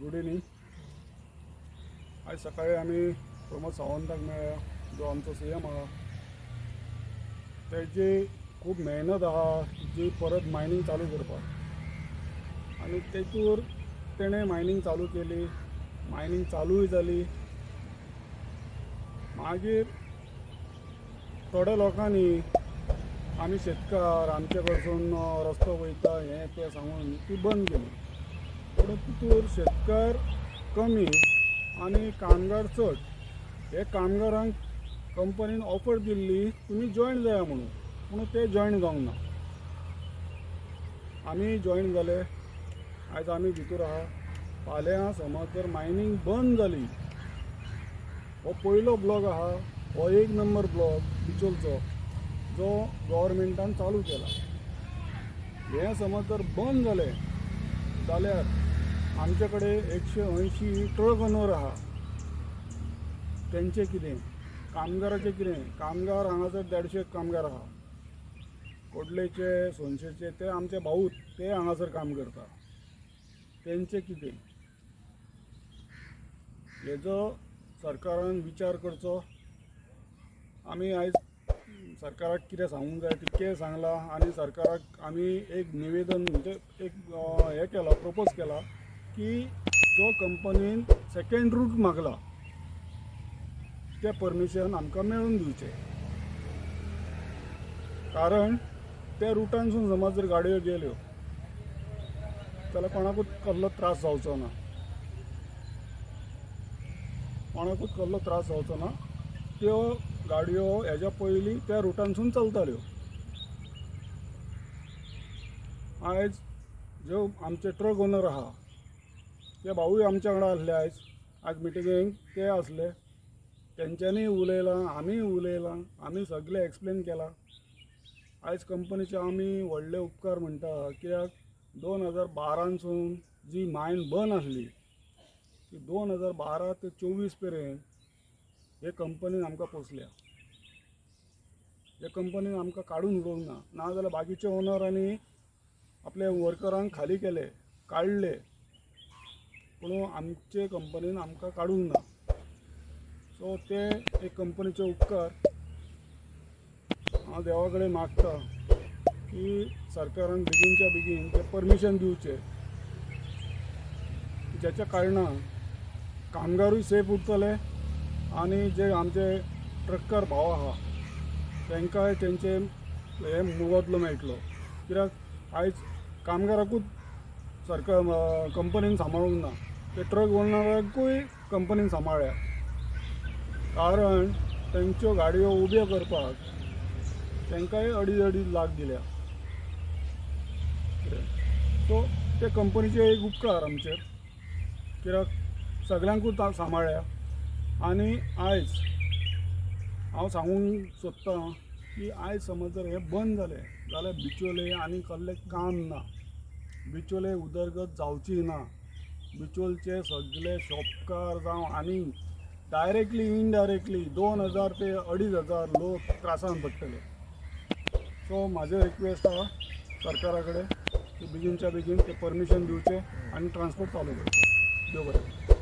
Good evening. आज सकाळी आम्ही प्रमोद सावंताक मेळ्ळा, जो आमचो CM आहा. त्याची खूप मेहनत आहा जी परत मायनिंग चालू करपाक, आनी तेतूर तेणें मायनिंग चालू केली. मायनिंग चालूय जाली. मागीर थोड्या लोकांनी आमी शेतकार आमचे कडसून रस्तो वयता हें तें सांगून ती बंद केली. पूण तितूर शेतकार कमी आनी कामगार चड. हे कामगारांक कंपनीन ऑफर दिल्ली तुमी जॉयन जाया म्हणून, पूण ते जॉयन जावंक ना. आमी जॉयन जाले. आयज आमी भितूर आहा. फाल्यां समज जर मायनिंग बंद जाली, हो पयलो ब्लॉक आहा, हो 1 नंबर ब्लॉक बिचोलचो, जो गव्हर्मेंटान चालू केला. हें समज जर बंद जालें जाल्यार आमचे कडेन 180 ट्रक ओनर आहा. तेंचें कितें? कामगाराचें कितें? कामगार हांगासर 150 कामगार आहा. कोडलेचे, सोनशेचे ते आमचे भाऊच, ते हांगासर काम करता. तेंचें कितें? हेजो सरकारान विचार करचो. आमी आयज सरकाराक कितें सांगूंक जाय तितकें सांगलां, आनी सरकाराक आमी एक निवेदन म्हणजे एक हें केलां, प्रपोज केला की जो कंपनीन सेकंड रूट मागला तें परमिशन आमकां मेळून दिवचें. कारण त्या रुटानसून समज जर गाडयो गेल्यो जाल्यार कोणाकूच कसलो त्रास जावचो ना. कोणाकूच कसलो त्रास जावचो ना. त्यो गाडयो हेज्या पयलीं त्या रुटानसून चलताल्यो. आयज ज्यो आमचे ट्रक ओनर आहा ते भाऊय आमच्या वांगडा आसले. आयज मिटिंगेक ते आसले. तेंच्यांनी उलयलां, आमी उलयलां, आमी सगळें एक्सप्लेन केलां. आयज कंपनीचे आमी व्हडले उपकार म्हणटा, कित्याक 2012सून जी मायन बंद आसली ती 2012 ते 24 पर्यंत हे कंपनीन आमकां पोसल्या. हे कंपनीन आमकां काडून उडोवंक ना. नाजाल्यार बाकीच्या ओनरांनी आपल्या वर्करांक खाली केले, काडले, पूण आमचे कंपनीन आमकां काडूंक ना. सो ते एक कंपनीचे उपकार हांव देवा कडेन मागता की सरकारान बेगीनच्या बेगीन ते परमिशन दिवचें, जेच्या कारणान कामगारूय सेफ उरतले आनी जे आमचे ट्रक्कर भाव आहा तांकांय तेंचे हे मोबदलो मेळटलो. कित्याक आयज कामगाराकूच सरकार कंपनीन सांबाळूंक ना, ते ट्रक ओनराकूय कंपनीन सांबाळ्ळ्या. कारण तेंच्यो गाडयो उब्यो करपाक तांकांय 2.5 लाख दिल्या. सो ते कंपनीचे एक उपकार आमचेर, कित्याक सगळ्यांकूच सांबाळ्ळ्या. आनी आयज हांव सांगूंक सोदतां की आयज समज जर हें बंद जालें जाल्यार बिचोले आनी कसलें काम ना. बिचोले उदरगत जावची ना. बिचोलचे सगळे शॉपकार जावं आनी डायरेक्टली इनडायरेक्टली 2000 ते 2500 लोक त्रासान पडटले. सो म्हाजें रिक्वेस्ट आहा सरकारा कडेन की बेगीनच्या बेगीन ते परमिशन दिवचें आनी ट्रान्सपोर्ट चालू करचें. देव बरें.